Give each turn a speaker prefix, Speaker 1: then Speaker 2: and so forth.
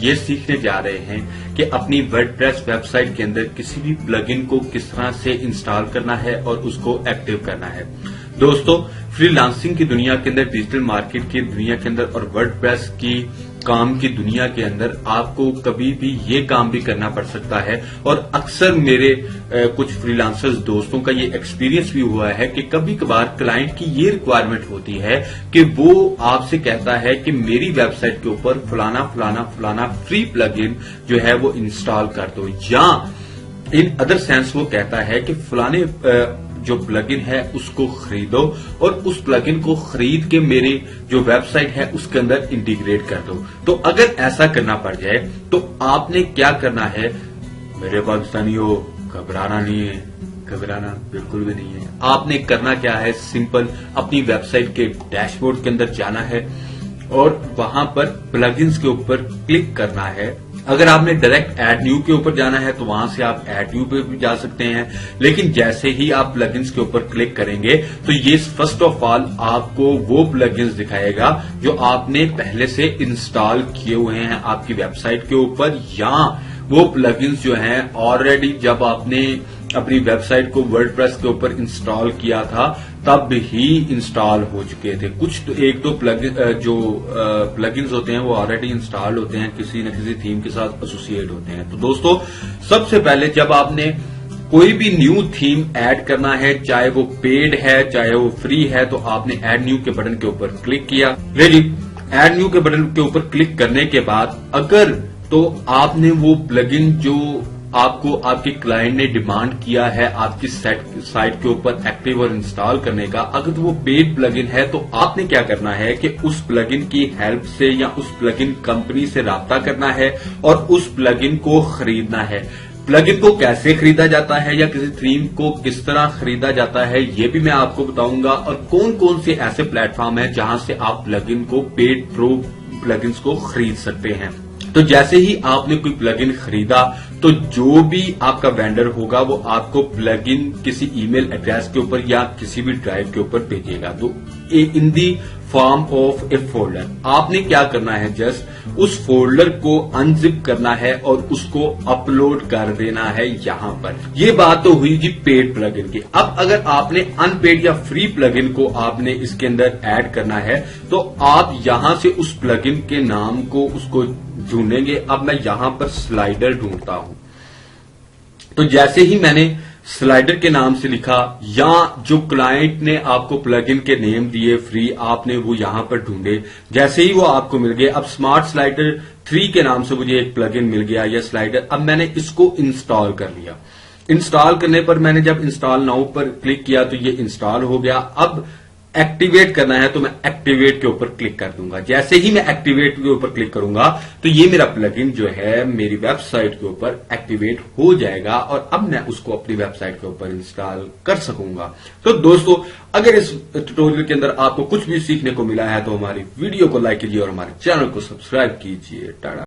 Speaker 1: ये सीखने जा रहे हैं कि अपनी वर्डप्रेस वेबसाइट के अंदर किसी भी प्लगइन को किस तरह से इंस्टॉल करना है और उसको एक्टिव करना है। दोस्तों, फ्रीलांसिंग की दुनिया के अंदर, डिजिटल मार्केट की दुनिया के अंदर और वर्डप्रेस की काम की दुनिया के अंदर आपको कभी भी ये काम भी करना पड़ सकता है। और अक्सर मेरे कुछ फ्रीलांसर्स दोस्तों का ये एक्सपीरियंस भी हुआ है कि कभी कभार क्लाइंट की ये रिक्वायरमेंट होती है कि वो आपसे कहता है कि मेरी वेबसाइट के ऊपर फलाना फलाना फलाना फ्री प्लगइन जो है वो इंस्टॉल कर दो, या इन अदर सेंस वो कहता है कि फलाने जो प्लगइन है उसको खरीदो और उस प्लगइन को खरीद के मेरी जो वेबसाइट है उसके अंदर इंटीग्रेट कर दो। तो अगर ऐसा करना पड़ जाए तो आपने क्या करना है? मेरे पाकिस्तानियों, घबराना नहीं है, घबराना बिल्कुल भी नहीं है। आपने करना क्या है? सिंपल अपनी वेबसाइट के डैशबोर्ड के अंदर जाना है और वहां पर प्लगइन्स के ऊपर क्लिक करना है। अगर आपने डायरेक्ट ऐड न्यू के ऊपर जाना है तो वहां से आप ऐड न्यू पे भी जा सकते हैं, लेकिन जैसे ही आप प्लगइन्स के ऊपर क्लिक करेंगे तो ये फर्स्ट ऑफ ऑल आपको वो प्लगइन्स दिखाएगा जो आपने पहले से इंस्टॉल किए हुए हैं आपकी वेबसाइट के ऊपर, या वो प्लगइन्स जो हैं ऑलरेडी जब आपने अपनी वेबसाइट को वर्डप्रेस के ऊपर इंस्टॉल किया था तब ही इंस्टॉल हो चुके थे। कुछ तो एक दो प्लगइन्स होते हैं वो ऑलरेडी इंस्टॉल होते हैं, किसी न किसी थीम के साथ एसोसिएट होते हैं। तो दोस्तों, सबसे पहले जब आपने कोई भी न्यू थीम ऐड करना है, चाहे वो पेड है चाहे वो फ्री है, तो आपने ऐड न्यू के बटन के ऊपर क्लिक किया। रेडी, ऐड न्यू के बटन के ऊपर क्लिक करने के बाद अगर तो आपने वो प्लगइन जो आपको आपके क्लाइंट ने डिमांड किया है आपकी साइट के ऊपर एक्टिव और इंस्टॉल करने का, अगर तो वो पेड प्लगइन है तो आपने क्या करना है कि उस प्लगइन की हेल्प से या उस प्लगइन कंपनी से राब्ता करना है और उस प्लगइन को खरीदना है। प्लगइन को कैसे खरीदा जाता है या किसी थीम को किस तरह खरीदा जाता है ये भी मैं आपको बताऊंगा, और कौन कौन से ऐसे प्लेटफॉर्म हैं जहां से आप प्लगइन को, पेड प्रो प्लगइन्स को खरीद सकते हैं। तो जैसे ही आपने कोई प्लगइन खरीदा तो जो भी आपका वेंडर होगा वो आपको प्लगइन किसी ईमेल एड्रेस के ऊपर या किसी भी ड्राइव के ऊपर भेजेगा, तो in the form of a folder. आपने क्या करना है? जस्ट उस फोल्डर को अनजिप करना है और उसको अपलोड कर देना है यहां पर। ये बात तो हुई जी पेड प्लगइन की। अब अगर आपने अनपेड या फ्री प्लगइन को आपने इसके अंदर ऐड करना है तो आप यहां से उस प्लगइन के नाम को उसको ढूंढेंगे। अब मैं यहां पर स्लाइडर ढूंढता हूं, तो जैसे ही मैंने स्लाइडर के नाम से लिखा या जो क्लाइंट ने आपको प्लगइन के नेम दिए फ्री, आपने वो यहां पर ढूंढे, जैसे ही वो आपको मिल गए। अब स्मार्ट स्लाइडर 3 के नाम से मुझे एक प्लगइन मिल गया या स्लाइडर। अब मैंने इसको इंस्टॉल कर लिया। इंस्टॉल करने पर मैंने जब इंस्टॉल नाउ पर क्लिक किया तो ये इंस्टॉल हो गया। अब एक्टिवेट करना है तो मैं एक्टिवेट के ऊपर क्लिक कर दूंगा। जैसे ही मैं एक्टिवेट के ऊपर क्लिक करूंगा तो ये मेरा प्लगइन जो है मेरी वेबसाइट के ऊपर एक्टिवेट हो जाएगा और अब मैं उसको अपनी वेबसाइट के ऊपर इंस्टॉल कर सकूंगा। तो दोस्तों, अगर इस ट्यूटोरियल के अंदर आपको कुछ भी सीखने को मिला है तो हमारी वीडियो को लाइक कीजिए और हमारे चैनल को सब्सक्राइब कीजिए। टाटा।